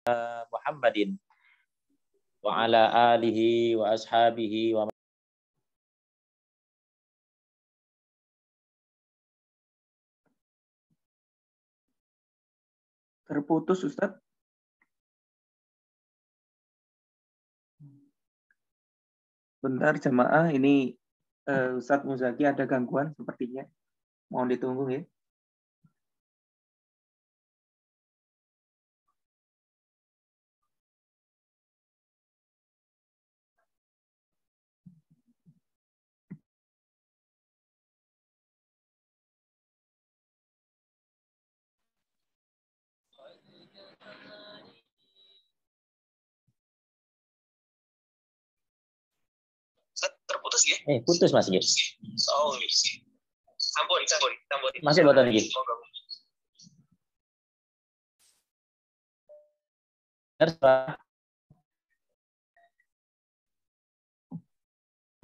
Muhammadin wa ala alihi wa ashabihi wa Terputus, Ustadz. Bentar jamaah, ini Ustadz Muzaki ada gangguan sepertinya. Mohon ditunggu ya. Terputus ya? Putus Mas Gir. Oh, sampun. Masih buatan Gir.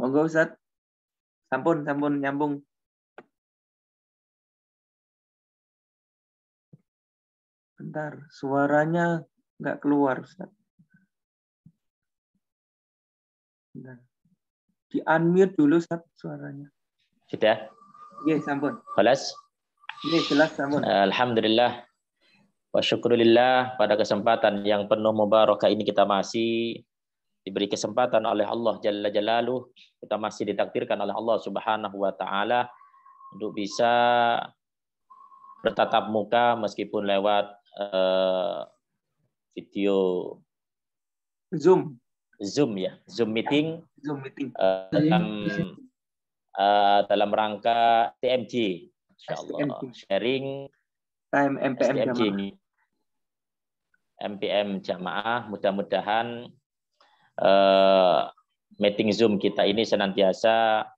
Monggo Ustadz. Sampun nyambung. Bentar, suaranya nggak keluar Ustadz. Bentar. Di-unmute dulu Ustadz suaranya. Sudah? Iya, sampun. Jelas? Iya, jelas, sampun. Alhamdulillah. Wa syukurillah, pada kesempatan yang penuh mubarakah ini kita masih diberi kesempatan oleh Allah Jalla Jalaluh. Kita masih ditakdirkan oleh Allah Subhanahu wa taala untuk bisa bertatap muka meskipun lewat video Zoom ya, Zoom meeting. Dalam rangka TMJ, insyaallah sharing time MPM jamaah. MPM jamaah, mudah-mudahan meeting Zoom kita ini senantiasa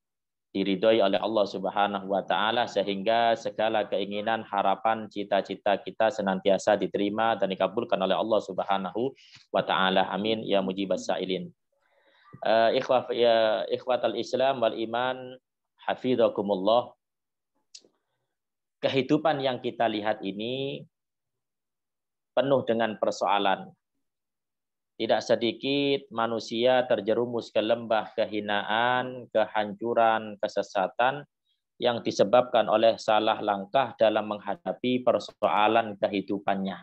diridhoi oleh Allah Subhanahu wa taala sehingga segala keinginan, harapan, cita-cita kita senantiasa diterima dan dikabulkan oleh Allah Subhanahu wa taala. Amin ya mujibas sa'ilin. Ikhwatal Islam wal iman, hafizakumullah. Kehidupan yang kita lihat ini penuh dengan persoalan. Tidak sedikit manusia terjerumus ke lembah kehinaan, kehancuran, kesesatan yang disebabkan oleh salah langkah dalam menghadapi persoalan kehidupannya.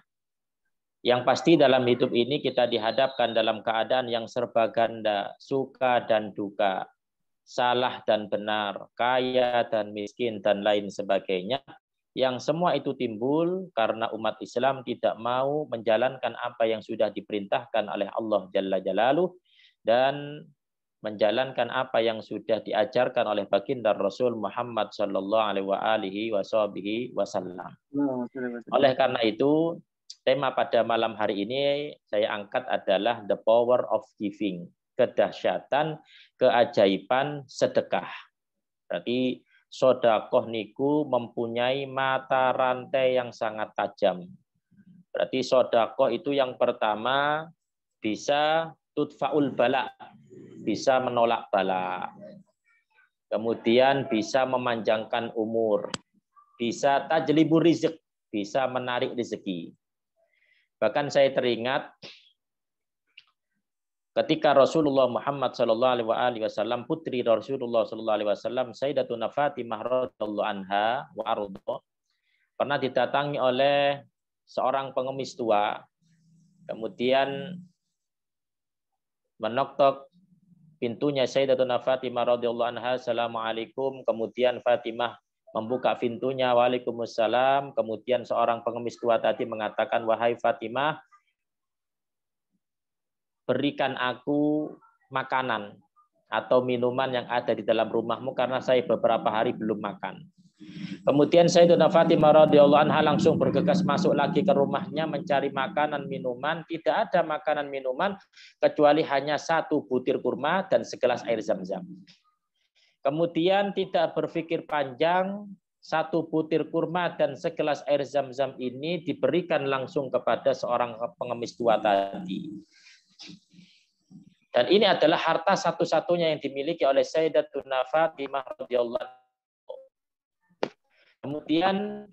Yang pasti dalam hidup ini kita dihadapkan dalam keadaan yang serba ganda, suka dan duka, salah dan benar, kaya dan miskin, dan lain sebagainya. Yang semua itu timbul karena umat Islam tidak mau menjalankan apa yang sudah diperintahkan oleh Allah Jalla Jalaluh dan menjalankan apa yang sudah diajarkan oleh baginda Rasul Muhammad sallallahu alaihi wasallam. Oleh karena itu, tema pada malam hari ini saya angkat adalah the power of giving, kedahsyatan, keajaiban sedekah. Berarti sedekah niku mempunyai mata rantai yang sangat tajam. Berarti sedekah itu yang pertama bisa tudfaul bala, bisa menolak bala. Kemudian bisa memanjangkan umur, bisa tajlibur rizq, bisa menarik rezeki. Bahkan saya teringat ketika Rasulullah Muhammad sallallahu alaihi wasallam, putri Rasulullah sallallahu alaihi wasallam, Sayyidatuna Fatimah radhiyallahu anha wa ardha, pernah didatangi oleh seorang pengemis tua, kemudian menoktok pintunya Sayyidatuna Fatimah radhiyallahu anha, "Assalamualaikum." Kemudian Fatimah membuka pintunya, "Waalaikumsalam." Kemudian seorang pengemis tua tadi mengatakan, "Wahai Fatimah, berikan aku makanan atau minuman yang ada di dalam rumahmu karena saya beberapa hari belum makan." Kemudian Sayyidatuna Fatimah radhiyallahu anha langsung bergegas masuk lagi ke rumahnya mencari makanan minuman. Tidak ada makanan minuman kecuali hanya satu butir kurma dan segelas air zam-zam. Kemudian tidak berpikir panjang, satu butir kurma dan segelas air zam-zam ini diberikan langsung kepada seorang pengemis tua tadi. Dan ini adalah harta satu-satunya yang dimiliki oleh Sayyidatuna Fatimah radhiyallahu anha. Kemudian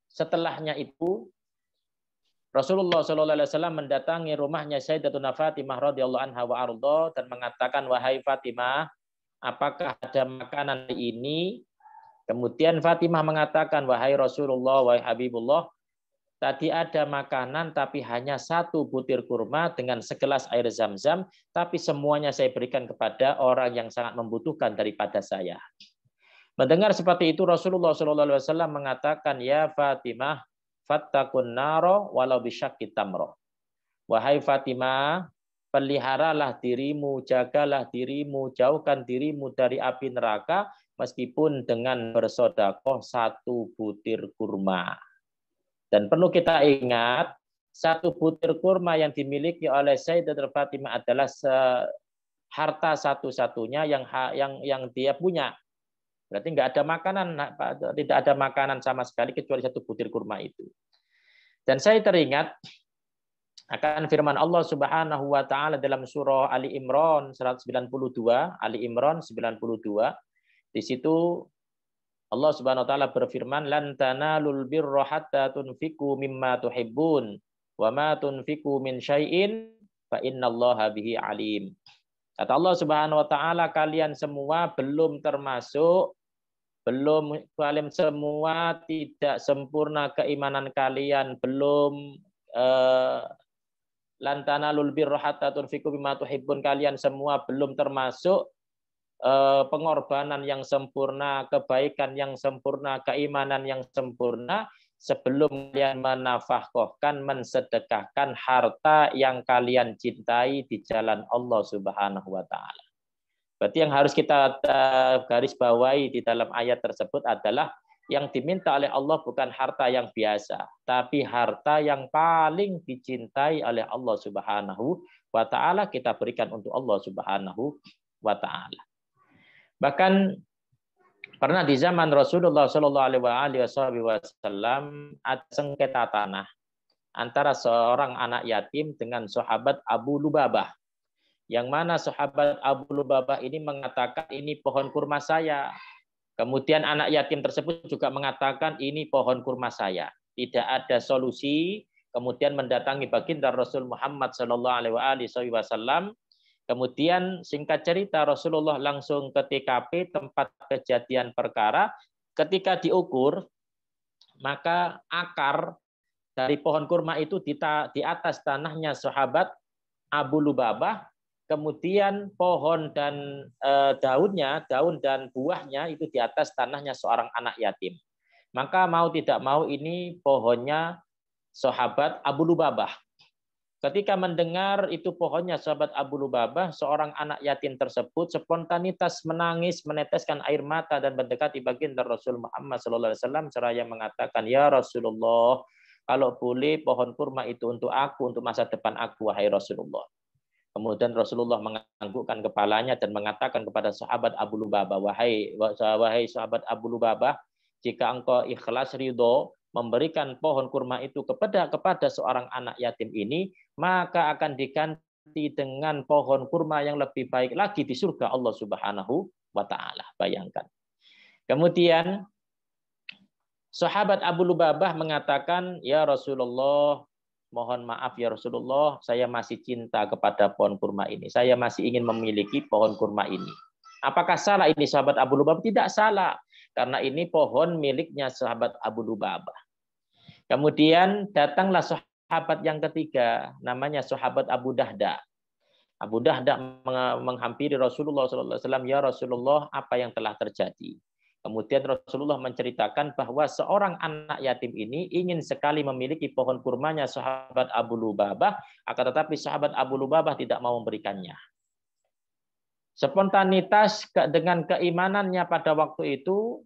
setelahnya itu Rasulullah Shallallahu Alaihi Wasallam mendatangi rumahnya Sayyidatuna Fatimah radhiyallahu anha wa ardo dan mengatakan, wahai Fatimah, apakah ada makanan ini? Kemudian Fatimah mengatakan, wahai Rasulullah, wahai Habibullah, tadi ada makanan tapi hanya 1 butir kurma dengan segelas air zam-zam, tapi semuanya saya berikan kepada orang yang sangat membutuhkan daripada saya. Mendengar seperti itu Rasulullah Shallallahu Alaihi Wasallam mengatakan, ya Fatimah, fattakun naro walau bisyakki tamroh. Wahai Fatimah, peliharalah dirimu, jagalah dirimu, jauhkan dirimu dari api neraka meskipun dengan bersedekah 1 butir kurma. Dan perlu kita ingat, 1 butir kurma yang dimiliki oleh Sayyidatuna Fatimah adalah harta satu-satunya yang dia punya. Berarti nggak ada makanan, tidak ada makanan sama sekali kecuali 1 butir kurma itu. Dan saya teringat akan firman Allah Subhanahu wa taala dalam surah Ali Imran 192, Ali Imran 92. Di situ Allah Subhanahu wa taala berfirman, lan tanalul birra hatta tunfiqu mimma tuhibbun wa ma tunfiqu min syai'in fa innallaha bihi alim. Kata Allah Subhanahu wa taala, kalian semua kalian semua tidak sempurna keimanan kalian, belum lan tanalul birra hatta tunfiqu mimma tuhibbun, kalian semua belum termasuk pengorbanan yang sempurna, kebaikan yang sempurna, keimanan yang sempurna sebelum kalian menafkahkan, mensedekahkan harta yang kalian cintai di jalan Allah Subhanahu wa taala. Berarti yang harus kita garis bawahi di dalam ayat tersebut adalah yang diminta oleh Allah bukan harta yang biasa, tapi harta yang paling dicintai oleh Allah Subhanahu wa taala kita berikan untuk Allah Subhanahu wa taala. Bahkan pernah di zaman Rasulullah Shallallahu Alaihi Wasallam ada sengketa tanah antara seorang anak yatim dengan sahabat Abu Lubabah, yang mana sahabat Abu Lubabah ini mengatakan ini pohon kurma saya. Kemudian anak yatim tersebut juga mengatakan ini pohon kurma saya. Tidak ada solusi. Kemudian mendatangi baginda Rasul Muhammad Shallallahu Alaihi Wasallam. Kemudian singkat cerita Rasulullah langsung ke TKP tempat kejadian perkara. Ketika diukur, maka akar dari pohon kurma itu di atas tanahnya sahabat Abu Lubabah. Kemudian pohon dan daun dan buahnya itu di atas tanahnya seorang anak yatim. Maka mau tidak mau ini pohonnya sahabat Abu Lubabah. Ketika mendengar itu pohonnya sahabat Abu Lubabah, seorang anak yatim tersebut spontanitas menangis, meneteskan air mata dan mendekati baginda Rasul Muhammad SAW seraya mengatakan, ya Rasulullah, kalau boleh pohon kurma itu untuk aku, untuk masa depan aku, wahai Rasulullah. Kemudian Rasulullah menganggukkan kepalanya dan mengatakan kepada sahabat Abu Lubabah, wahai sahabat Abu Lubabah, jika engkau ikhlas ridho memberikan pohon kurma itu kepada seorang anak yatim ini, maka akan diganti dengan pohon kurma yang lebih baik lagi di surga Allah Subhanahu wa taala. Bayangkan. Kemudian sahabat Abu Lubabah mengatakan, ya Rasulullah, mohon maaf ya Rasulullah, saya masih cinta kepada pohon kurma ini. Saya masih ingin memiliki pohon kurma ini. Apakah salah ini sahabat Abu Lubabah? Tidak salah. Karena ini pohon miliknya sahabat Abu Lubabah. Kemudian datanglah sahabat yang ketiga, namanya sahabat Abu Dahda. Abu Dahda menghampiri Rasulullah SAW, ya Rasulullah, apa yang telah terjadi? Kemudian Rasulullah menceritakan bahwa seorang anak yatim ini ingin sekali memiliki pohon kurmanya sahabat Abu Lubabah, akan tetapi sahabat Abu Lubabah tidak mau memberikannya. Spontanitas dengan keimanannya pada waktu itu,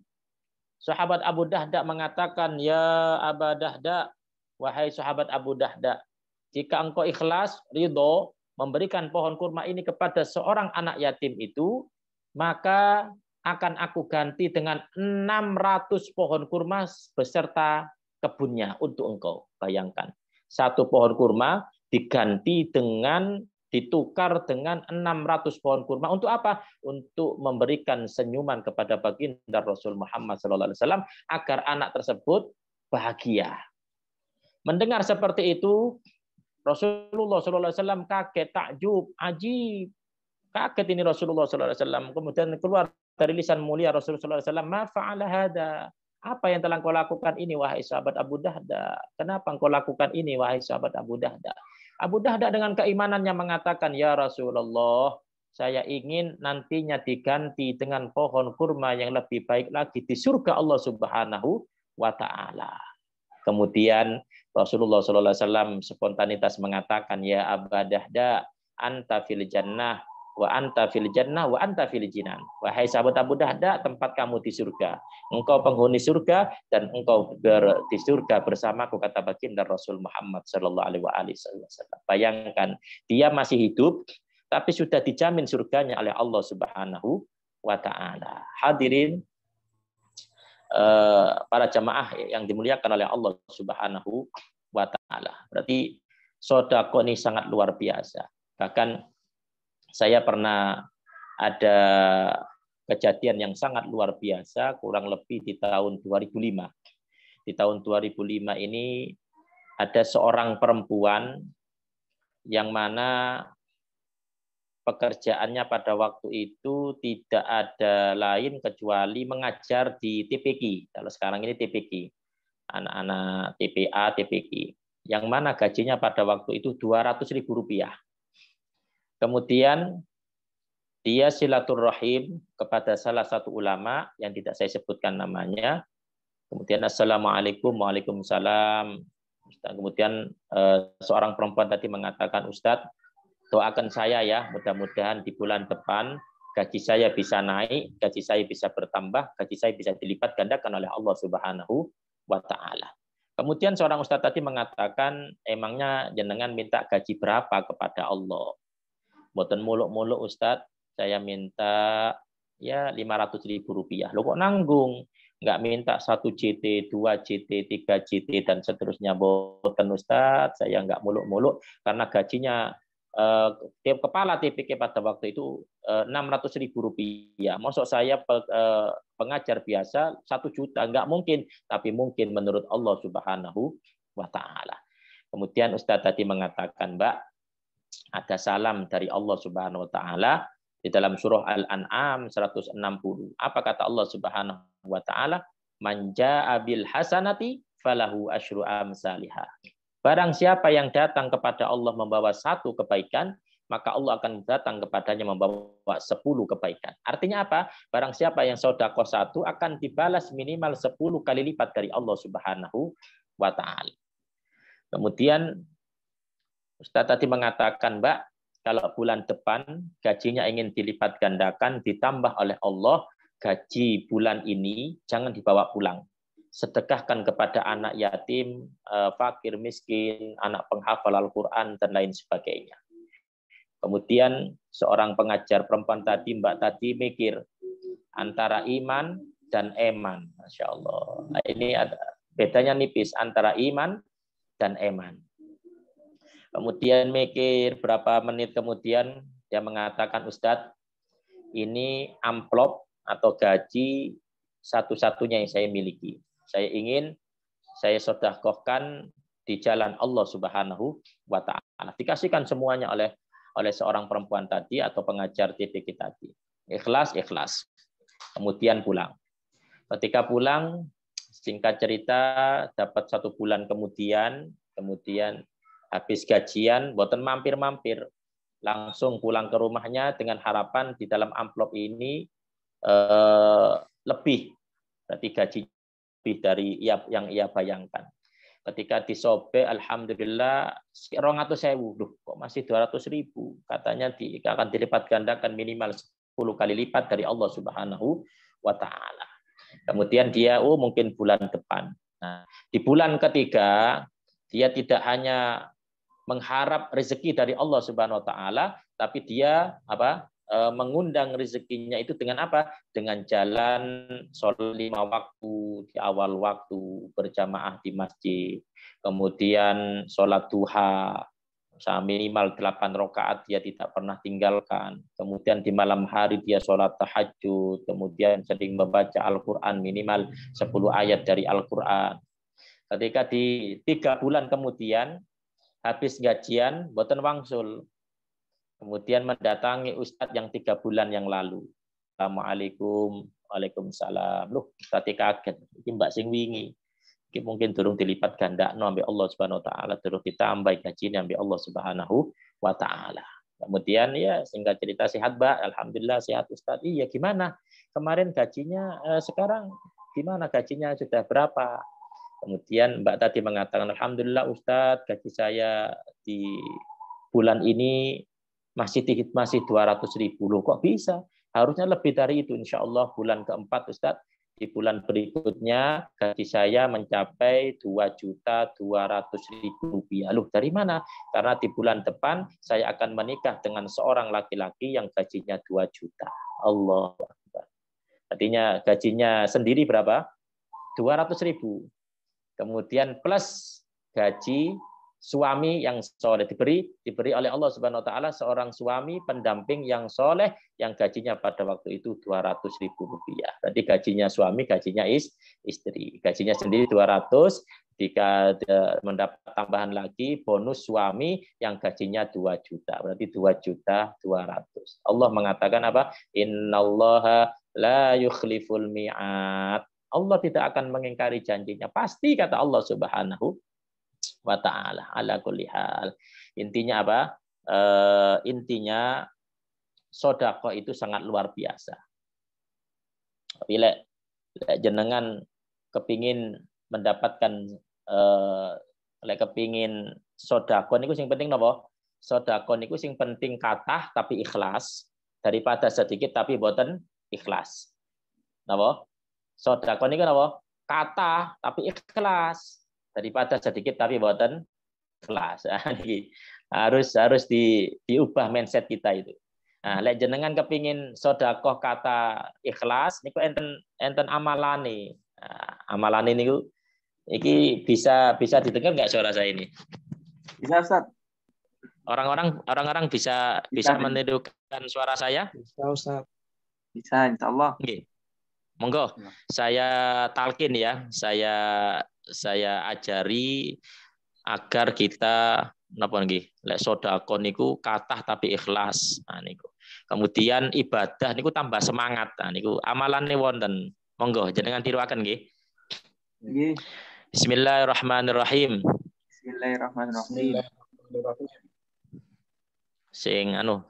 sahabat Abu Dahda mengatakan, ya Abu Dahda, wahai sahabat Abu Dahda, jika engkau ikhlas, ridho, memberikan pohon kurma ini kepada seorang anak yatim itu, maka akan aku ganti dengan 600 pohon kurma beserta kebunnya untuk engkau. Bayangkan, satu pohon kurma diganti dengan ditukar dengan 600 pohon kurma. Untuk apa? Untuk memberikan senyuman kepada baginda Rasul Muhammad SAW agar anak tersebut bahagia. Mendengar seperti itu, Rasulullah SAW kaget, takjub, ajib. Kaget ini Rasulullah SAW. Kemudian keluar dari lisan mulia Rasulullah SAW, ma fa'ala hada. Apa yang telah kau lakukan ini, wahai sahabat Abu Dahda? Kenapa engkau lakukan ini, wahai sahabat Abu Dahda? Abu Dahda dengan keimanannya mengatakan, ya Rasulullah, saya ingin nantinya diganti dengan pohon kurma yang lebih baik lagi di surga Allah Subhanahu wa Ta'ala. Kemudian Rasulullah SAW spontanitas mengatakan, ya Abu Dahda, anta fil jannah, wa anta fil jannah, wa anta fil jinan. Wahai sahabat Abu Dahda, tempat kamu di surga. Engkau penghuni surga dan engkau di surga bersamaku, kata baginda Rasul Muhammad sallallahu alaihi wasallam. Bayangkan, dia masih hidup tapi sudah dijamin surganya oleh Allah Subhanahu wa Ta'ala. Hadirin para jamaah yang dimuliakan oleh Allah Subhanahu wa Ta'ala. Berarti sedekah ini sangat luar biasa. Bahkan saya pernah ada kejadian yang sangat luar biasa, kurang lebih di tahun 2005. Di tahun 2005 ini ada seorang perempuan yang mana pekerjaannya pada waktu itu tidak ada lain kecuali mengajar di TPQ. Kalau sekarang ini TPQ, anak-anak TPA, TPQ, yang mana gajinya pada waktu itu Rp200.000. Kemudian dia silaturahim kepada salah satu ulama yang tidak saya sebutkan namanya. Kemudian assalamualaikum, waalaikumsalam. Kemudian seorang perempuan tadi mengatakan, Ustadz, doakan saya ya, mudah-mudahan di bulan depan gaji saya bisa naik, gaji saya bisa bertambah, gaji saya bisa dilipat gandakan oleh Allah Subhanahu wa Ta'ala. Kemudian seorang ustadz tadi mengatakan, emangnya jenengan minta gaji berapa kepada Allah? Mboten muluk-muluk Ustadz, saya minta ya Rp500.000. Lo kok nanggung? Nggak minta 1 JT, 2 JT, 3 JT, dan seterusnya. Mboten Ustadz, saya nggak muluk-muluk karena gajinya kepala TPK pada waktu itu Rp600.000. Maksud saya pengajar biasa 1 juta, nggak mungkin, tapi mungkin menurut Allah Subhanahu wa Ta'ala. Kemudian Ustadz tadi mengatakan, Mbak, ada salam dari Allah Subhanahu wa Ta'ala di dalam surah Al-An'am 160. Apa kata Allah Subhanahu wa Ta'ala? Man jaa'a bil hasanati falahu asyru amsalihha. Barang siapa yang datang kepada Allah membawa 1 kebaikan, maka Allah akan datang kepadanya membawa 10 kebaikan. Artinya apa? Barang siapa yang sedekah 1 akan dibalas minimal 10 kali lipat dari Allah Subhanahu wa Ta'ala. Kemudian Ustaz tadi mengatakan, Mbak, kalau bulan depan gajinya ingin dilipat gandakan, ditambah oleh Allah, gaji bulan ini jangan dibawa pulang. Sedekahkan kepada anak yatim, fakir miskin, anak penghafal Al-Quran, dan lain sebagainya. Kemudian seorang pengajar perempuan tadi, Mbak tadi mikir antara iman dan eman. Masya Allah. Nah, ini ada bedanya nipis antara iman dan eman. Kemudian mikir berapa menit kemudian dia mengatakan, Ustadz, ini amplop atau gaji satu-satunya yang saya miliki. Saya ingin saya sedekahkan di jalan Allah Subhanahu wa Ta'ala. Dikasihkan semuanya oleh seorang perempuan tadi atau pengajar TPK tadi. Ikhlas, ikhlas. Kemudian pulang. Ketika pulang, singkat cerita, dapat 1 bulan kemudian habis gajian, boten mampir-mampir, langsung pulang ke rumahnya dengan harapan di dalam amplop ini lebih, berarti gaji lebih dari yang ia bayangkan. Ketika disobek, alhamdulillah 200.000, kok masih 200.000? Katanya akan dilipat gandakan minimal 10 kali lipat dari Allah Subhanahu wa Ta'ala. Kemudian dia, mungkin bulan depan. Nah, di bulan ketiga dia tidak hanya mengharap rezeki dari Allah Subhanahu wa Ta'ala, tapi dia mengundang rezekinya itu dengan apa? Dengan jalan sholat 5 waktu di awal waktu, berjamaah di masjid, kemudian sholat duha minimal 8 rakaat dia tidak pernah tinggalkan, kemudian di malam hari dia sholat tahajud, kemudian sering membaca Al-Quran minimal 10 ayat dari Al-Quran. Ketika di 3 bulan kemudian habis gajian, boten wangsul. Kemudian mendatangi Ustadz yang 3 bulan yang lalu. Assalamualaikum, waalaikumsalam. Loh, tadi kaget. Ini Mbak sing wingi. Ini mungkin durung dilipat ganda ambek Allah Subhanahu wa taala, durung ditambah gajinya ambek Allah Subhanahu wa taala. Kemudian ya singkat cerita sehat, Mbak. Alhamdulillah sehat Ustadz. Iya, gimana? Kemarin gajinya sekarang gimana gajinya sudah berapa? Kemudian Mbak tadi mengatakan, Alhamdulillah Ustadz, gaji saya di bulan ini masih 200.000. Loh, kok bisa? Harusnya lebih dari itu. Insya Allah bulan keempat Ustadz, di bulan berikutnya gaji saya mencapai 2.200.000 rupiah. Loh, dari mana? Karena di bulan depan saya akan menikah dengan seorang laki-laki yang gajinya 2 juta. Allah. Artinya gajinya sendiri berapa? 200.000. Kemudian plus gaji suami yang soleh, diberi oleh Allah Subhanahu wa taala seorang suami pendamping yang soleh yang gajinya pada waktu itu 200.000 rupiah. Tadi gajinya suami, gajinya istri. Gajinya sendiri 200, jika mendapat tambahan lagi bonus suami yang gajinya 2 juta. Berarti 2.200.000. Allah mengatakan apa? Innallaha la yukhliful mi'ad. Allah tidak akan mengingkari janjinya. Pasti kata Allah Subhanahu wa ta'ala. Ala kulli hal. Intinya apa? Intinya sedekah itu sangat luar biasa. Bila jenengan kepingin mendapatkan kepingin sedekah niku sing penting napa? Sedekah niku sing penting kathah tapi ikhlas daripada sedikit tapi boten ikhlas. Napa? Sedekah niku napa? Kathah tapi ikhlas daripada sedikit tapi boten ikhlas. Harus diubah mindset kita itu. Nah, lek jenengan kepingin sedekah kata ikhlas niku enten amalane. Nah, amalane niku iki bisa didengar nggak suara saya ini? Bisa, Ustaz. Orang-orang bisa menirukan suara saya? Bisa, Ustaz. Bisa, insyaallah. Nggih. Monggo, saya talkin ya, saya ajari agar kita napa nggih, lek sedekah niku kathah tapi ikhlas. Nah niku. Kemudian ibadah niku tambah semangat. Nah niku amalane wonten. Monggo jenengan tiruaken nggih. Nggih. Bismillahirrahmanirrahim. Bismillahirrahmanirrahim.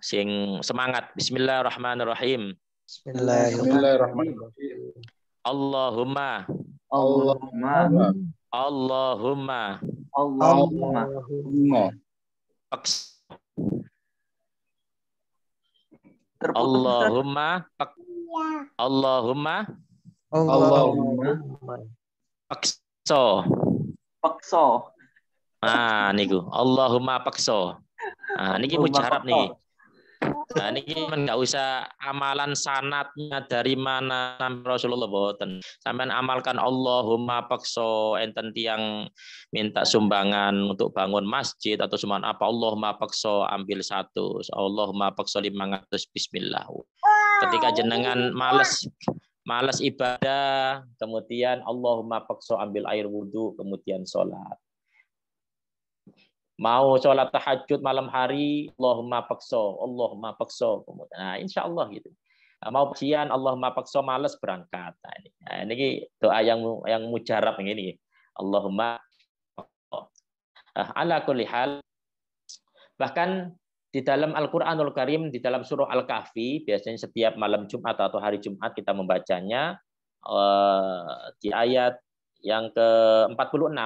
Sing semangat. Bismillahirrahmanirrahim. Bismillahirrahmanirrahim. Allahumma pakso. Ah niku Allahumma pakso. Ah niki mujarab niki. Nah, ini nggak usah amalan sanatnya dari mana sampai Rasulullah boten. Sampean amalkan Allahumma pakso enten tiang minta sumbangan untuk bangun masjid atau sumbangan apa Allahumma pakso ambil 100. Allahumma pakso 500 bismillah. Ketika jenengan malas ibadah, kemudian Allahumma pakso ambil air wudhu, kemudian sholat. Mau sholat tahajud malam hari, Allahumma pakso. Nah, insya Allah gitu. Mau ujian, Allahumma pakso malas berangkat. Nah, ini doa yang mujarab ini. Allahumma pakso. Ala kulli hal. Bahkan di dalam Al-Quranul Karim, di dalam surah Al-Kahfi, biasanya setiap malam Jumat atau hari Jumat kita membacanya di ayat yang ke-46,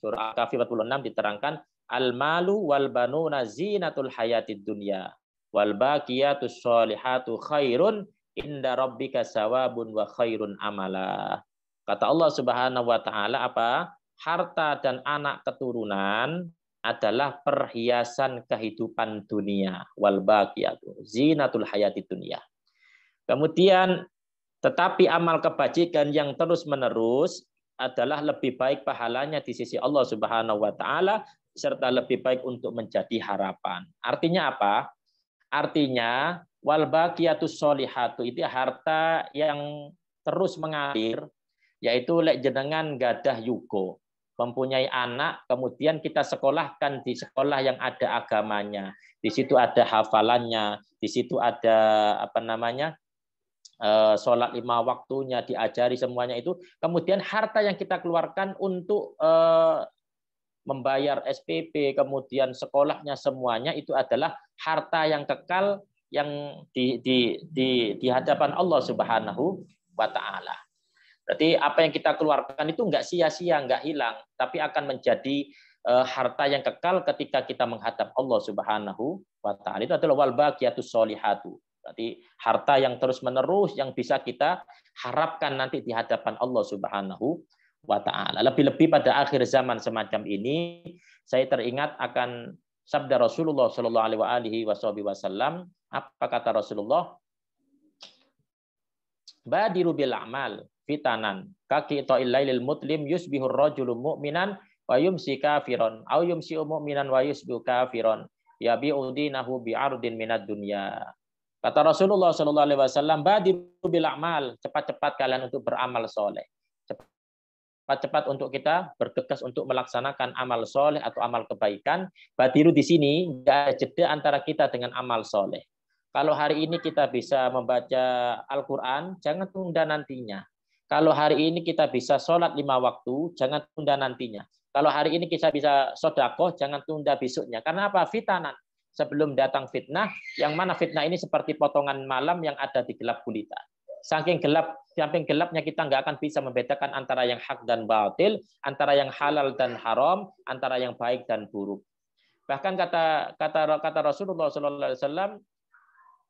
surah Al-Kahfi 46 diterangkan al-malu wal banuna zinatul hayatid dunya wal baqiyatus sholihatu khairun inda rabbika sawabun wa khairun amala. Kata Allah Subhanahu wa taala apa? Harta dan anak keturunan adalah perhiasan kehidupan dunia, wal baqiyatu zinatul hayatid dunya. Kemudian tetapi amal kebajikan yang terus-menerus adalah lebih baik pahalanya di sisi Allah Subhanahu wa taala serta lebih baik untuk menjadi harapan. Artinya apa? Artinya wal baqiyatus sholihatu itu harta yang terus mengalir, yaitu lek jenengan gadah yugo. mempunyai anak, kemudian kita sekolahkan di sekolah yang ada agamanya. Di situ ada hafalannya, di situ ada apa namanya, sholat 5 waktunya, diajari semuanya itu. Kemudian harta yang kita keluarkan untuk membayar SPP, kemudian sekolahnya semuanya itu adalah harta yang kekal yang di hadapan Allah Subhanahu wa Ta'ala. Berarti apa yang kita keluarkan itu enggak sia-sia, enggak hilang, tapi akan menjadi harta yang kekal ketika kita menghadap Allah Subhanahu wa Ta'ala. Itu adalah wal baqiyatus sholihatu. Berarti harta yang terus-menerus yang bisa kita harapkan nanti di hadapan Allah Subhanahu wa Ta'ala. Lebih-lebih pada akhir zaman semacam ini, saya teringat akan sabda Rasulullah Shallallahu Alaihi Wasallam. Apa kata Rasulullah? Badiru bil amal fitanan kaki ta'il mutlim yusbihur rajulu mu'minan wa yumsi kafiron au yumsi mu'minan wa yusbihu kafiron yabi'u dinahu bi'ardin minad dunya. Kata Rasulullah Shallallahu Alaihi Wasallam, badiru bil amal, cepat-cepat kalian untuk beramal soleh. Cepat-cepat untuk kita bergegas untuk melaksanakan amal soleh atau amal kebaikan. Badiru di sini tidak ada jeda antara kita dengan amal soleh. Kalau hari ini kita bisa membaca Al-Quran, jangan tunda nantinya. Kalau hari ini kita bisa sholat 5 waktu, jangan tunda nantinya. Kalau hari ini kita bisa sodakoh, jangan tunda besoknya. Karena apa? Fitanan. Sebelum datang fitnah, yang mana fitnah ini seperti potongan malam yang ada di gelap gulita. Saking gelapnya kita nggak akan bisa membedakan antara yang hak dan batil, antara yang halal dan haram, antara yang baik dan buruk. Bahkan kata Rasulullah SAW,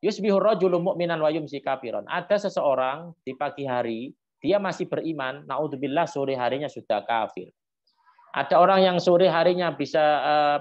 yusbihur rajulu mu'minan wa yumsi kafiron. Ada seseorang di pagi hari dia masih beriman, naudzubillah sore harinya sudah kafir. Ada orang yang sore harinya bisa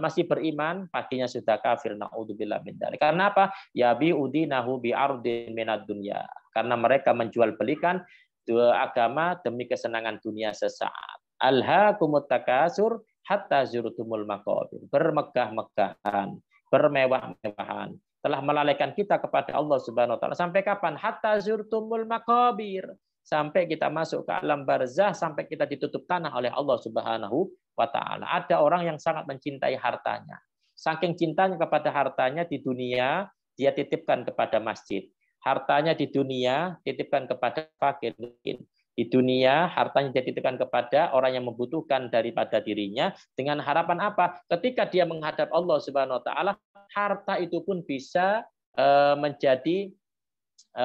masih beriman, paginya sudah kafir, naudzubillah min dzalik. Karena apa? Ya bi'udinahu bi'ardin minad dunya. Karena mereka menjual belikan dua agama demi kesenangan dunia sesaat. Alhaakumut takasur hatta zurtumul maqabir. Bermegah-megahan, bermewah-mewahan telah melalaikan kita kepada Allah Subhanahu wa Ta'ala. Sampai kapan? Hatta zurtumul maqabir. Sampai kita masuk ke alam barzah, sampai kita ditutup tanah oleh Allah Subhanahu wa Ta'ala. Ada orang yang sangat mencintai hartanya. Saking cintanya kepada hartanya di dunia, dia titipkan kepada masjid. Hartanya di dunia, titipkan kepada fakir miskin. Di dunia, hartanya dia titipkan kepada orang yang membutuhkan daripada dirinya. Dengan harapan apa? Ketika dia menghadap Allah Subhanahu wa Ta'ala, harta itu pun bisa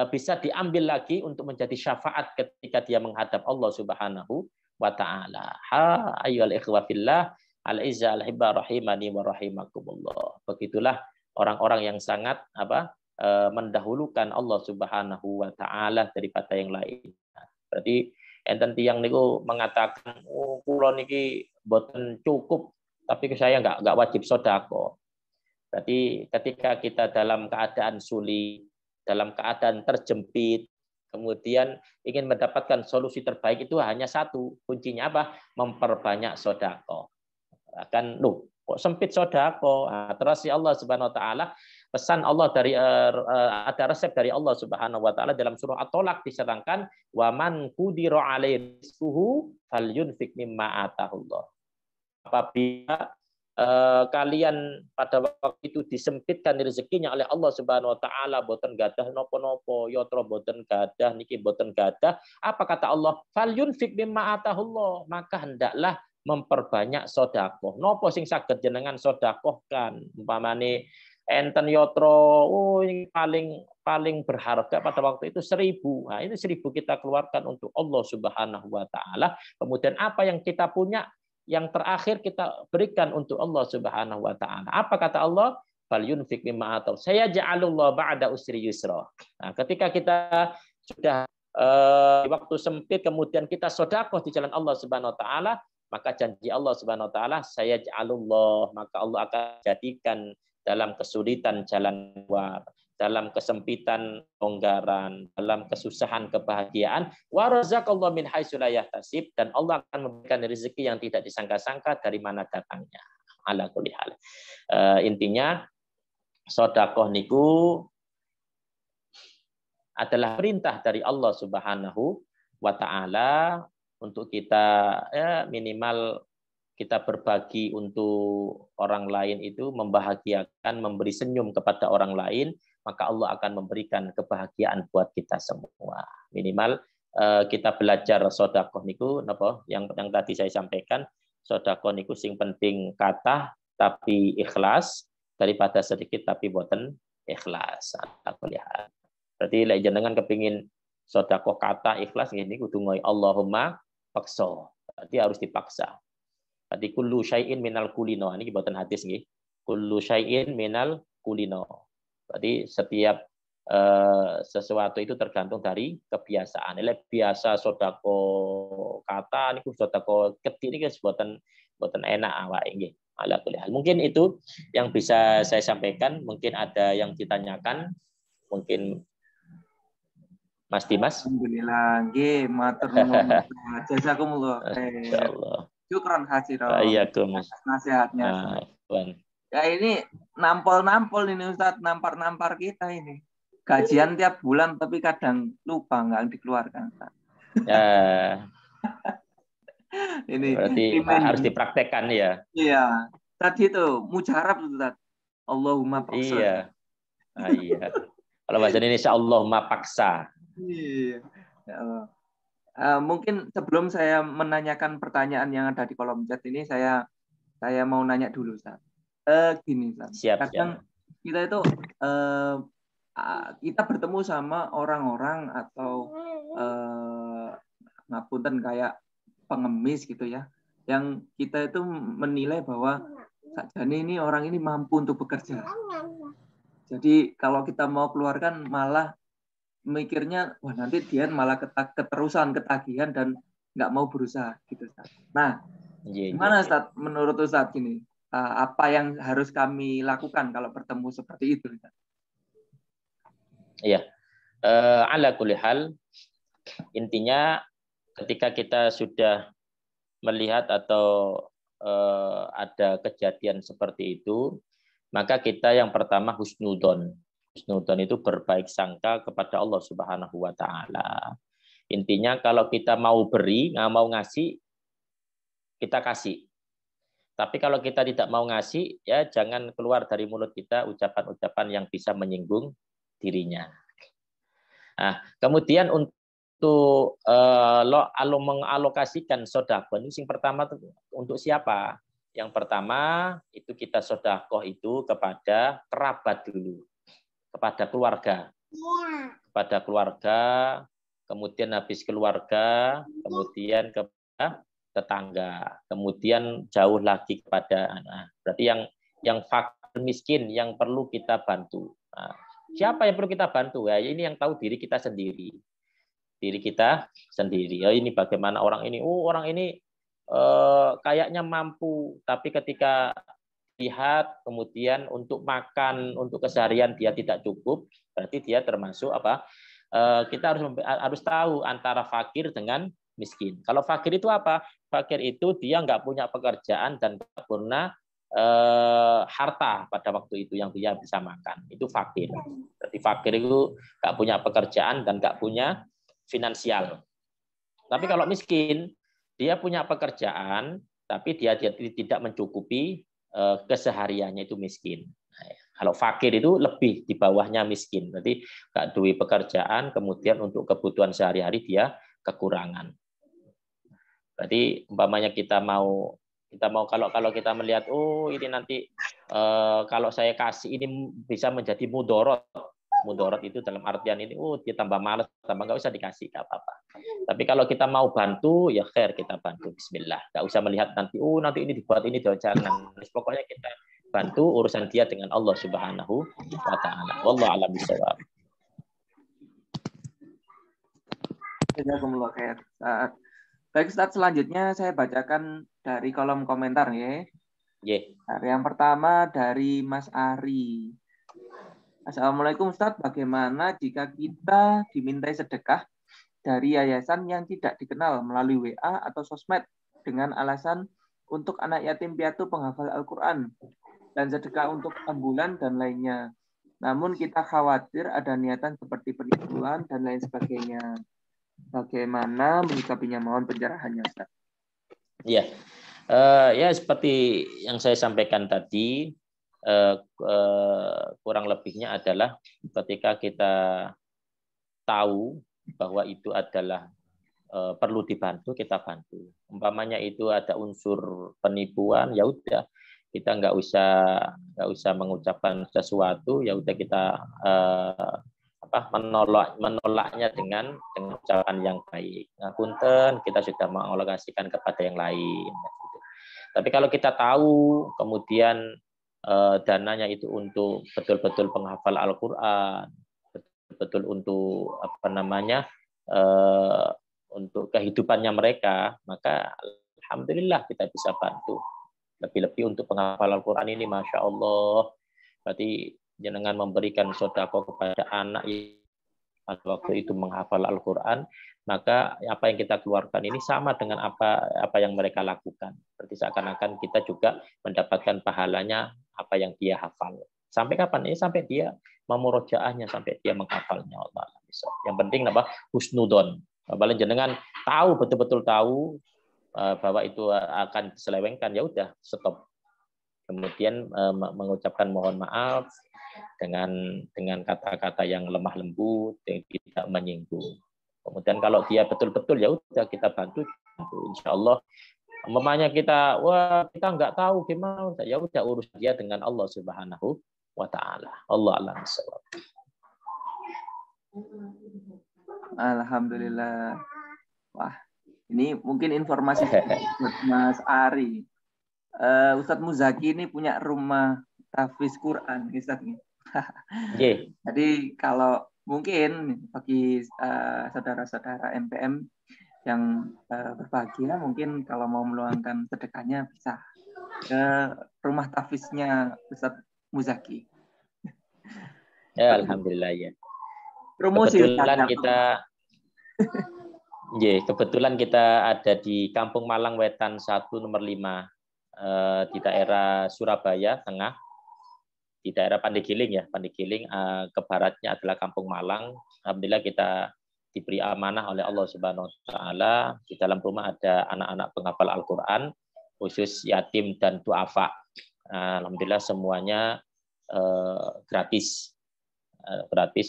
bisa diambil lagi untuk menjadi syafaat ketika dia menghadap Allah Subhanahu wa Ta'ala. Ha ayyuhal ikhwa fillah, al-izza al-hibba rahimani wa rahimakumullah. Begitulah orang-orang yang sangat mendahulukan Allah Subhanahu wa Ta'ala daripada yang lain. Berarti enten tiyang niku mengatakan, oh kula niki boten cukup, tapi saya enggak wajib sedekah. Berarti ketika kita dalam keadaan sulit, dalam keadaan terjepit, kemudian ingin mendapatkan solusi terbaik itu hanya satu. Kuncinya apa? Memperbanyak sedekah. Akan kok sempit sedekah. Terus ya Allah Subhanahu wa Ta'ala, pesan Allah dari ada resep dari Allah Subhanahu wa Ta'ala dalam surah At-Tolaq diserangkan, wa man qudira alaihi rizquhu falyunfik mimma atahullah. Apabila kalian pada waktu itu disempitkan rezekinya oleh Allah Subhanahu wa Ta'ala, boten gadah nopo-nopo, yotro boten gadah, niki boten gadah, apa kata Allah? Falyunfik mimma atahullah, maka hendaklah memperbanyak sedekah. Nopo sing saged jenengan sedekahkan? Umpamane enten yotro, ini paling berharga pada waktu itu 1.000. Nah, ini 1.000 kita keluarkan untuk Allah Subhanahu wa Ta'ala. Kemudian apa yang kita punya, yang terakhir kita berikan untuk Allah Subhanahu wa Ta'ala. Apa kata Allah? Falyunfik mimma atau saya ja'alullah ba'da usri yusra. Nah, ketika kita sudah di waktu sempit kemudian kita sedekah di jalan Allah Subhanahu wa Ta'ala, maka janji Allah Subhanahu wa Ta'ala, saya ja'alullah, maka Allah akan jadikan dalam kesulitan jalan keluar, dalam kesempitan longgaran, dalam kesusahan kebahagiaan, wa razaqallahu min haitsu la yahtasib, dan Allah akan memberikan rezeki yang tidak disangka-sangka dari mana datangnya. Ala kulli hal. Intinya sedekah niku adalah perintah dari Allah Subhanahu wa Ta'ala untuk kita minimal kita berbagi untuk orang lain itu membahagiakan, memberi senyum kepada orang lain, maka Allah akan memberikan kebahagiaan buat kita semua. Minimal kita belajar sedekah niku napa yang tadi saya sampaikan, sedekah niku sing penting kathah tapi ikhlas daripada sedikit tapi boten ikhlas. Aku lihat. Berarti lek jenengan kepingin sedekah kathah ikhlas ngene kudu ngoy Allahumma paksa. Berarti harus dipaksa. Berarti kullu syai'in minal kulino. Ini buatan hadis nggih. Kullu syai'in minal kulino. Berarti setiap sesuatu itu tergantung dari kebiasaan. Lek biasa sedekah kata niku sedekah kedik niki boten enak awake nggih. Ala kulli hal. Mungkin itu yang bisa saya sampaikan. Mungkin ada yang ditanyakan. Mungkin Mas Dimas. Alhamdulillah, nggih, matur nuwun. Jazakumullah khair. Insyaallah. Syukran khasiran. Iya, Mas. Nasihatnya. Ya ini nampol-nampol ini Ustaz, nampar-nampar kita ini. Gajian tiap bulan tapi kadang lupa nggak dikeluarkan. Ya. Ini berarti harus dipraktekkan ya. Iya. Tadi itu mujarab Ustaz. Allahumma paksa. Iya. Iya. Kalau bahasa Indonesia Allahumma paksa. Iya. Ya Allah. Mungkin sebelum saya menanyakan pertanyaan yang ada di kolom chat ini, saya mau nanya dulu, Ustaz. Gini, Ustaz. Kadang kita itu kita bertemu sama orang-orang atau ngapunten kayak pengemis gitu ya, yang kita itu menilai bahwa sakjane ini orang ini mampu untuk bekerja. Jadi kalau kita mau keluarkan malah mikirnya, wah nanti dia malah keterusan, ketagihan dan nggak mau berusaha gitu. Nah, gimana Ustaz menurut Ustaz ini? Apa yang harus kami lakukan kalau bertemu seperti itu? Iya, ala kulli hal, intinya ketika kita sudah melihat atau ada kejadian seperti itu, maka kita yang pertama husnudon. Husnudon itu berbaik sangka kepada Allah Subhanahu wa taala. Intinya kalau kita mau beri, nggak mau ngasih, kita kasih. Tapi kalau kita tidak mau ngasih, ya jangan keluar dari mulut kita ucapan-ucapan yang bisa menyinggung dirinya. Nah, kemudian untuk mengalokasikan sedekah ini yang pertama untuk siapa? Yang pertama itu kita sedekah itu kepada kerabat dulu. Kepada keluarga, kemudian habis keluarga, kemudian kepada tetangga, kemudian jauh lagi kepada anak. Berarti yang fakir miskin yang perlu kita bantu. Nah, siapa yang perlu kita bantu? Ya, ini yang tahu diri kita sendiri. Diri kita sendiri. Ya, ini bagaimana orang ini? Oh, orang ini kayaknya mampu, tapi ketika lihat kemudian untuk makan untuk keseharian dia tidak cukup, berarti dia termasuk apa? Kita harus tahu antara fakir dengan miskin. Kalau fakir itu apa? Fakir itu dia nggak punya pekerjaan dan nggak punya harta pada waktu itu yang dia bisa makan. Itu fakir. Berarti fakir itu nggak punya pekerjaan dan nggak punya finansial. Tapi kalau miskin, dia punya pekerjaan, tapi dia tidak mencukupi kesehariannya, itu miskin. Kalau fakir itu lebih di bawahnya miskin. Berarti nggak duit pekerjaan, kemudian untuk kebutuhan sehari-hari dia kekurangan. Berarti umpamanya kita mau kalau kita melihat, oh ini nanti kalau saya kasih ini bisa menjadi mudorot. Mudorot itu dalam artian ini, oh dia tambah malas, tambah nggak usah dikasih, nggak apa-apa. Tapi kalau kita mau bantu, ya khair kita bantu. Bismillah. Nggak usah melihat nanti, oh nanti ini dibuat ini, jangan. Pokoknya kita bantu urusan dia dengan Allah Subhanahu wa taala. Wallahu a'lam bishawab. Jazakumullah khair. Baik Ustaz, selanjutnya saya bacakan dari kolom komentar ya. Yang pertama dari Mas Ari. Assalamualaikum Ustaz, bagaimana jika kita dimintai sedekah dari yayasan yang tidak dikenal melalui WA atau sosmed dengan alasan untuk anak yatim piatu penghafal Al-Quran dan sedekah untuk ambulan dan lainnya. Namun kita khawatir ada niatan seperti penipuan dan lain sebagainya. Bagaimana menyikapinya? Mohon pencerahannya Ustaz. Iya. Ya seperti yang saya sampaikan tadi, kurang lebihnya adalah ketika kita tahu bahwa itu adalah perlu dibantu, kita bantu. Umpamanya itu ada unsur penipuan, ya udah kita nggak usah mengucapkan sesuatu, ya udah kita menolaknya dengan ucapan yang baik. Nah, punten, kita sudah mengalokasikan kepada yang lain. Tapi kalau kita tahu kemudian dananya itu untuk betul-betul penghafal Al-Quran, betul-betul untuk untuk kehidupannya mereka, maka alhamdulillah kita bisa bantu. Lebih-lebih untuk penghafal Al-Quran ini, masya Allah. Berarti jenengan memberikan sedekah kepada anak yang waktu itu menghafal Al-Quran, maka apa yang kita keluarkan ini sama dengan apa yang mereka lakukan. Berarti seakan-akan kita juga mendapatkan pahalanya apa yang dia hafal. Sampai kapan? Ini sampai dia memurojaahnya, sampai dia menghafalnya. Allah. Yang penting apa? Husnudon. Apalagi jenengan tahu, betul-betul tahu bahwa itu akan diselewengkan, ya udah stop. Kemudian mengucapkan mohon maaf dengan kata-kata yang lemah lembut, yang tidak menyinggung. Kemudian kalau dia betul-betul, ya udah kita bantu. Insya Allah. Umpamanya kita nggak tahu gimana, ya udah urus dia dengan Allah Subhanahu wa Ta'ala. Allah a'lam bishawab. Alhamdulillah. Wah, ini mungkin informasi buat Mas Ari. Ustadz Muzaki ini punya rumah tahfiz Quran, Ustadz. Jadi kalau mungkin bagi saudara-saudara MPM yang berbahagia, mungkin kalau mau meluangkan sedekahnya bisa ke rumah tahfiznya Ustadz Muzaki. Ya, alhamdulillah ya. Promosi kebetulan kita ada di Kampung Malang Wetan 1 nomor 5 di daerah Surabaya Tengah, di daerah Pandegiling ya, Pandegiling ke baratnya adalah Kampung Malang. Alhamdulillah kita diberi amanah oleh Allah Subhanahu wa Ta'ala. Di dalam rumah ada anak-anak penghafal Al-Quran, khusus yatim dan duafa. Alhamdulillah semuanya gratis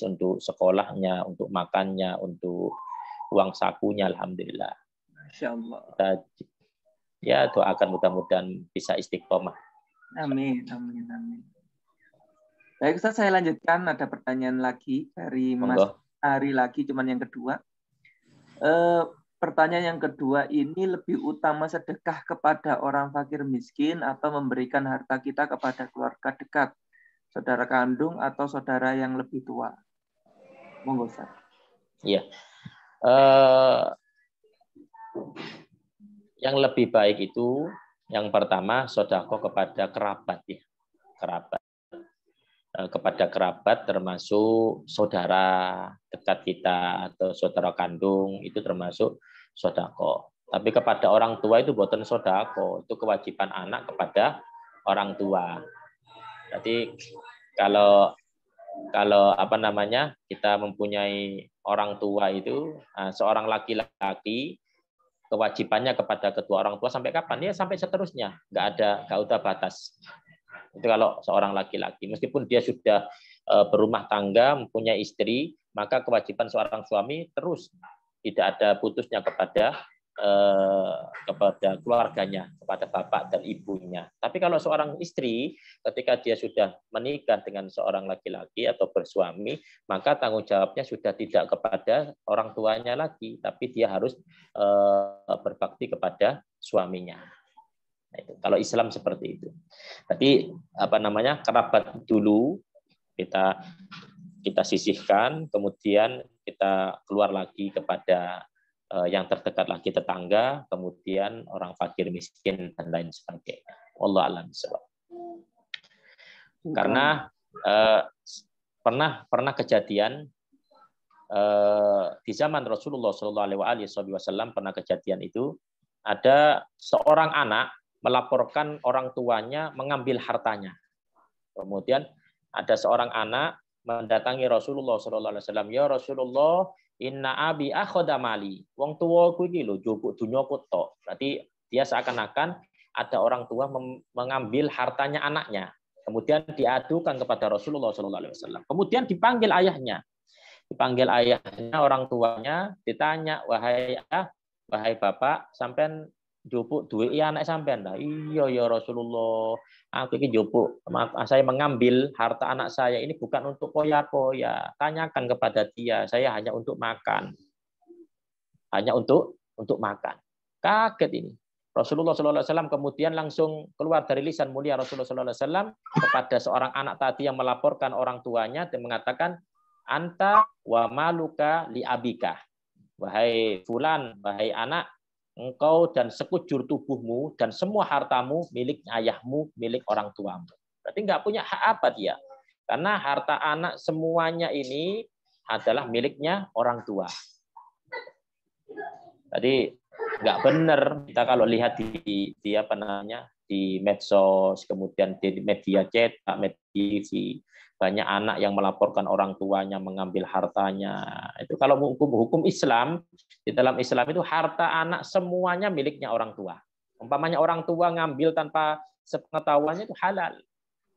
untuk sekolahnya, untuk makannya, untuk uang sakunya. Alhamdulillah. Masya Allah. Kita ya doakan mudah-mudahan bisa istiqomah. Amin, amin, amin. Baik Ustaz, saya lanjutkan. Ada pertanyaan lagi dari Mas Ari lagi, cuman yang kedua. Pertanyaan yang kedua ini, lebih utama sedekah kepada orang fakir miskin atau memberikan harta kita kepada keluarga dekat, saudara kandung atau saudara yang lebih tua? Monggo Ustaz. Iya. Yang lebih baik itu yang pertama sedekah kepada kerabat ya. Kepada kerabat termasuk saudara dekat kita atau saudara kandung, itu termasuk sedekah. Tapi kepada orang tua itu bukan sedekah, itu kewajiban anak kepada orang tua. Jadi kalau kita mempunyai orang tua itu, seorang laki-laki kewajibannya kepada kedua orang tua sampai kapan? Ya sampai seterusnya, nggak ada batas. Itu kalau seorang laki-laki, meskipun dia sudah berumah tangga, mempunyai istri, maka kewajiban seorang suami terus tidak ada putusnya kepada keluarganya, kepada bapak dan ibunya. Tapi kalau seorang istri, ketika dia sudah menikah dengan seorang laki-laki atau bersuami, maka tanggung jawabnya sudah tidak kepada orang tuanya lagi, tapi dia harus berbakti kepada suaminya. Nah, itu. Kalau Islam seperti itu. Jadi kerabat dulu kita sisihkan, kemudian kita keluar lagi kepada yang terdekat lagi, tetangga, kemudian orang fakir miskin dan lain sebagainya. Wallahu a'lam bishawab. Karena pernah kejadian di zaman Rasulullah SAW, pernah kejadian itu ada seorang anak melaporkan orang tuanya mengambil hartanya. Kemudian ada seorang anak mendatangi Rasulullah SAW. Ya Rasulullah, inna abi akhoda mali. Wong tuwaku iki lho njupuk dunyaku tok. Berarti dia seakan-akan ada orang tua mengambil hartanya anaknya. Kemudian diadukan kepada Rasulullah SAW. Kemudian dipanggil ayahnya. Dipanggil ayahnya, orang tuanya, ditanya, wahai ayah, wahai bapak, sampean jupuk duit anak sampean. Nah, iya ya Rasulullah, aku ini jupuk, saya mengambil harta anak saya ini bukan untuk poya-poya. Tanyakan kepada dia, saya hanya untuk makan. Hanya untuk makan. Kaget ini. Rasulullah SAW kemudian langsung keluar dari lisan mulia Rasulullah SAW kepada seorang anak tadi yang melaporkan orang tuanya dan mengatakan, anta wa maluka li abika. Wahai fulan, wahai anak, engkau dan sekujur tubuhmu dan semua hartamu milik ayahmu, milik orang tuamu. Berarti nggak punya hak apa dia. Karena harta anak semuanya ini adalah miliknya orang tua. Tadi nggak benar kita kalau lihat di apa namanya di medsos, kemudian di media cetak, media TV, banyak anak yang melaporkan orang tuanya mengambil hartanya. Itu kalau hukum Islam, di dalam Islam itu harta anak semuanya miliknya orang tua. Umpamanya orang tua ngambil tanpa sepengetahuannya itu halal.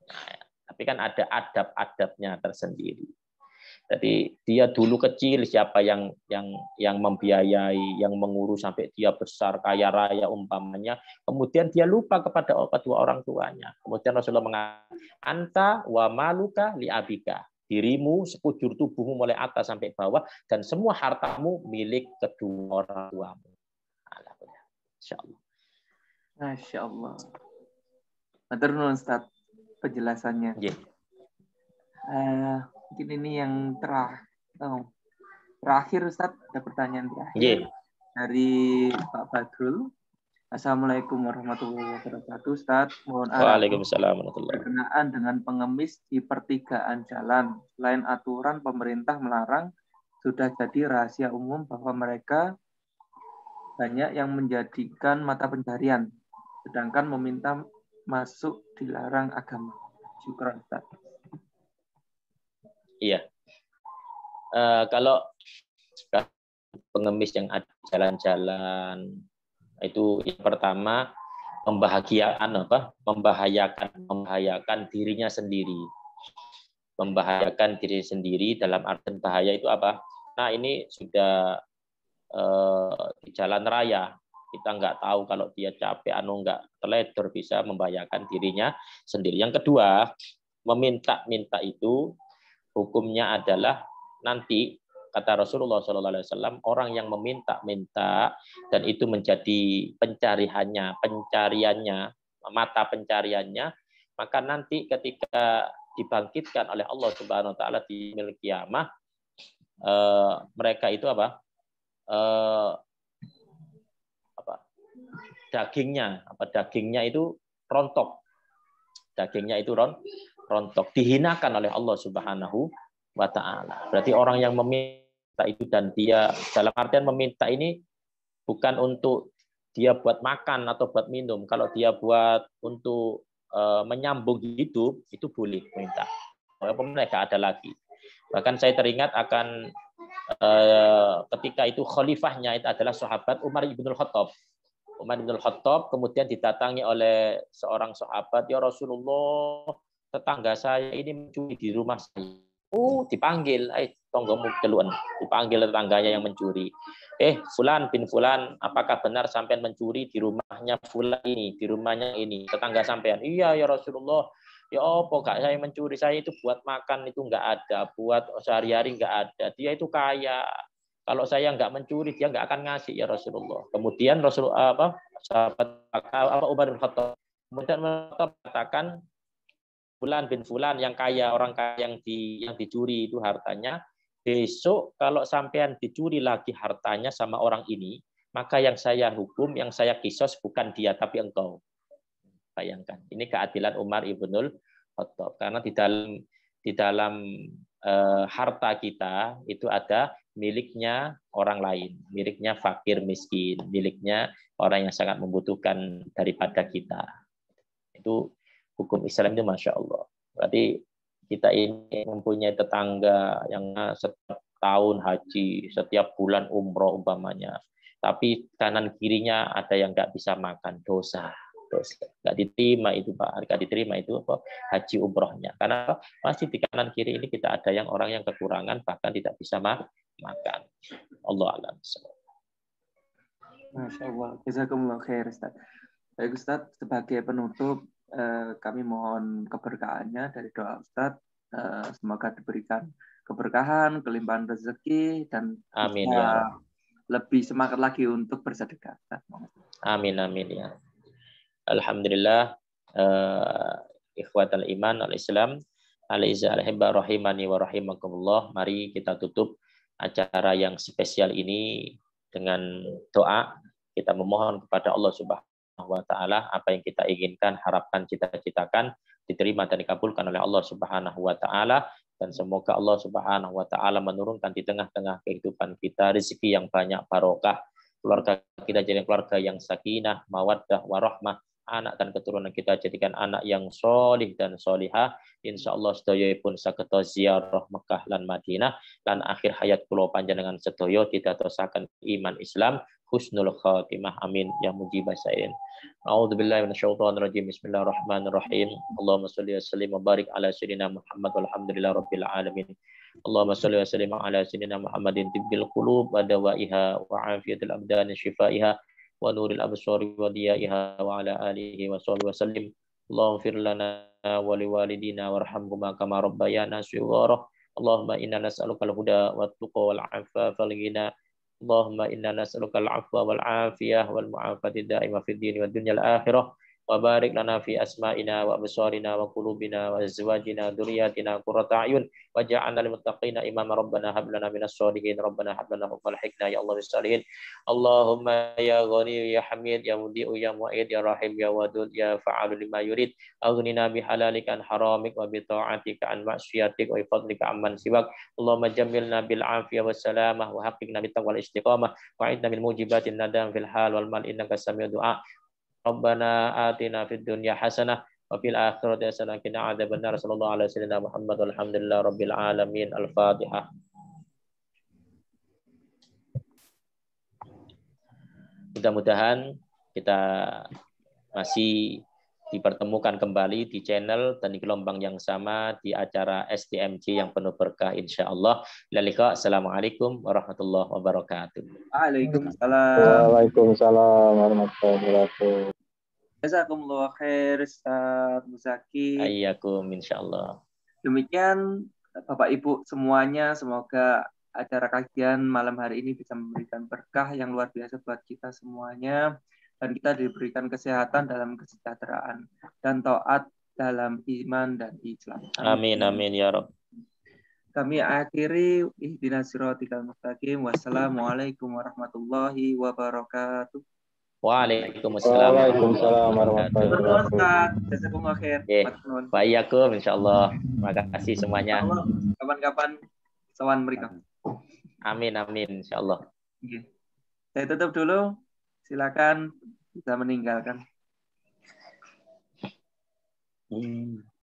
Nah, tapi kan ada adab-adabnya tersendiri. Jadi dia dulu kecil siapa yang membiayai, yang mengurus sampai dia besar kaya raya umpamanya. Kemudian dia lupa kepada kedua orang tuanya. Kemudian Rasulullah mengatakan, anta wa maluka li abika. Dirimu sekujur tubuhmu mulai atas sampai bawah dan semua hartamu milik kedua orang tuamu. Insyaallah. Masya Allah. Matur nuwun Ustaz penjelasannya. Yeah. Mungkin ini yang terakhir Ustaz, ada pertanyaan terakhir dari Pak Badrul. Assalamualaikum warahmatullahi wabarakatuh Ustaz. Mohon Waalaikumsalam berkenaan dengan pengemis di pertigaan jalan. Selain aturan pemerintah melarang, sudah jadi rahasia umum bahwa mereka banyak yang menjadikan mata pencarian, sedangkan meminta masuk dilarang agama. Syukran Ustaz. Iya. Kalau pengemis yang ada di jalan-jalan itu yang pertama membahayakan dirinya sendiri. Membahayakan diri sendiri dalam arti bahaya itu apa? Nah, ini sudah di jalan raya. Kita nggak tahu kalau dia capek nggak teledor bisa membahayakan dirinya sendiri. Yang kedua, meminta-minta itu hukumnya adalah nanti kata Rasulullah SAW, orang yang meminta-minta dan itu menjadi pencariannya, mata pencariannya, maka nanti ketika dibangkitkan oleh Allah Subhanahu Wa Taala di yaumil qiyamah, mereka itu dagingnya itu rontok, dihinakan oleh Allah Subhanahu Wa Taala. Berarti orang yang meminta itu dan dia dalam artian meminta ini bukan untuk dia buat makan atau buat minum. Kalau dia buat untuk menyambung hidup itu boleh minta. Walaupun mereka ada lagi. Bahkan saya teringat akan ketika itu khalifahnya itu adalah sahabat Umar ibn Khattab. Umar ibn Khattab kemudian didatangi oleh seorang sahabat, ya Rasulullah, tetangga saya ini mencuri di rumah saya. Dipanggil, tonggomu keluan. Dipanggil tetangganya yang mencuri. Fulan bin Fulan, apakah benar sampean mencuri di rumahnya Fulan ini, di rumahnya ini, tetangga sampean? Iya ya Rasulullah. Ya apa gak saya mencuri, saya itu buat makan itu nggak ada, buat sehari-hari nggak ada. Dia itu kaya. Kalau saya nggak mencuri, dia nggak akan ngasih ya Rasulullah. Kemudian sahabat Umar bin Khattab kemudian mengatakan, Fulan bin Fulan yang kaya, orang kaya yang dicuri itu hartanya, besok kalau sampean dicuri lagi hartanya sama orang ini, maka yang saya hukum, yang saya kisos bukan dia tapi engkau. Bayangkan, ini keadilan Umar ibnul Khattab. Karena di dalam harta kita itu ada miliknya orang lain, miliknya fakir miskin, miliknya orang yang sangat membutuhkan daripada kita. Itu hukum Islam itu Masya Allah. Berarti kita ini mempunyai tetangga yang setiap tahun haji, setiap bulan umroh umpamanya. Tapi kanan kirinya ada yang nggak bisa makan, dosa. Terus nggak diterima itu Pak, nggak diterima itu apa, haji umrohnya. Karena masih di kanan kiri ini kita ada yang orang yang kekurangan bahkan tidak bisa makan. Allah alam. Masya Allah. Jazakumullah khair Ustaz. Baik Ustaz, sebagai penutup kami mohon keberkahannya dari doa Ustaz. Semoga diberikan keberkahan, kelimpahan rezeki dan amin ya. Lebih semangat lagi untuk bersedekah. Amin amin ya. Alhamdulillah, ikhwatal iman al-Islam, al-izza al-hibba rahimani wa rahimakumullah. Mari kita tutup acara yang spesial ini dengan doa. Kita memohon kepada Allah Subhanahu wa taala apa yang kita inginkan, harapkan, cita-citakan diterima dan dikabulkan oleh Allah Subhanahu wa taala, dan semoga Allah Subhanahu wa taala menurunkan di tengah-tengah kehidupan kita rezeki yang banyak barokah, keluarga kita jadi keluarga yang sakinah, mawaddah, warahmah, anak dan keturunan kita jadikan anak yang solih dan solihah. Insyaallah sedaya pun saged ziarah Mekah lan Madinah lan akhir hayat kula panjenengan sedaya didatosaken iman Islam husnul khatimah, amin ya mujibah sain. A'udzubillahi minasyaitonir rajim. Bismillahirrahmanirrahim. Allahumma shalli wa sallim wa barik ala sayyidina Muhammad walhamdulillahirabbil alamin. Allahumma shalli wa sallim ala sayyidina Muhammadin tibbil qulub wa dawaiha wa afiyatil abdan shifaiha wa nuril absari wa diyaiha wa ala alihi wa sahbihi wa sallim. Allahumma fir lana wa liwalidina warhamhuma kama rabbayana shighara. Allahumma inna nas'aluka al-huda wat tuqa wal 'afafa wal ghina. Allahumma inna nas'aluka al-'afwa wal 'afiyah wal mu'afati da'imah fid din wad dunya al akhirah. Wa barik lana fi asma'ina wa absarina wa qulubina wa azwajina dzurriyyatina qurrata a'yun waj'alna lil muttaqina imama. Rabbana hab lana minas sholihin. Rabbana hab lana hukmal hikmah ya Allah bis salihin. Allahumma ya ghani ya hamid ya mudi'u ya mu'id ya rahim ya wadud ya fa'alu lima yurid. Aghnina bi halalika an haramik wa bi ta'atika an ma'siyatik wa bi fadlika amman siwak. Allahumma jammilna bil afiyah was salamah wa haqqiqna bit taqwal istiqamah wa a'idna min mujibatin nadam fil hal wal mal innaka sami'ud du'a. Rabbana atina fid dunya hasanah wa fil akhirati hasanah wa qina adzabannar. Sallallahu alaihi wasallam Muhammad walhamdulillah rabbil alamin. Al-Fatihah. Mudah-mudahan kita masih dipertemukan kembali di channel dan di gelombang yang sama di acara STMJ yang penuh berkah insyaallah. Assalamualaikum warahmatullahi wabarakatuh. Waalaikumsalam warahmatullahi wabarakatuh. Jazakumullah khair Ustaz Muzaki. Ayyakum insyaallah. Demikian Bapak Ibu semuanya, semoga acara kajian malam hari ini bisa memberikan berkah yang luar biasa buat kita semuanya, dan kita diberikan kesehatan dalam kesejahteraan dan taat dalam iman dan Islam. Amin amin ya Rabb. Kami akhiri ihdinas siratal mustaqim. Wassalamualaikum warahmatullahi wabarakatuh. Waalaikumsalam warahmatullahi wabarakatuh. Jazakumullah khair. Waalaikumsalam insyaallah. Terima kasih semuanya. Kapan-kapan sowan mereka. Amin amin insyaallah. Saya tutup dulu. Silakan bisa meninggalkan.